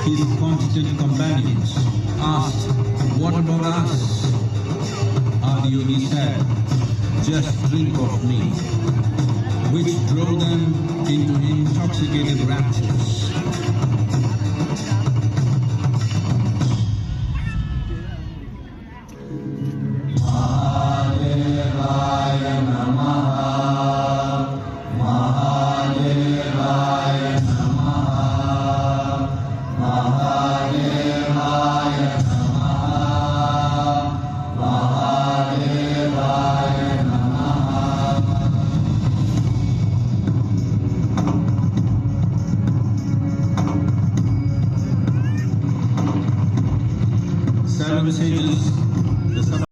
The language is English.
His constant companions asked, "What about us?" Adiyogi said, "Just drink of me," which drove them into intoxicated raptures. Seven sages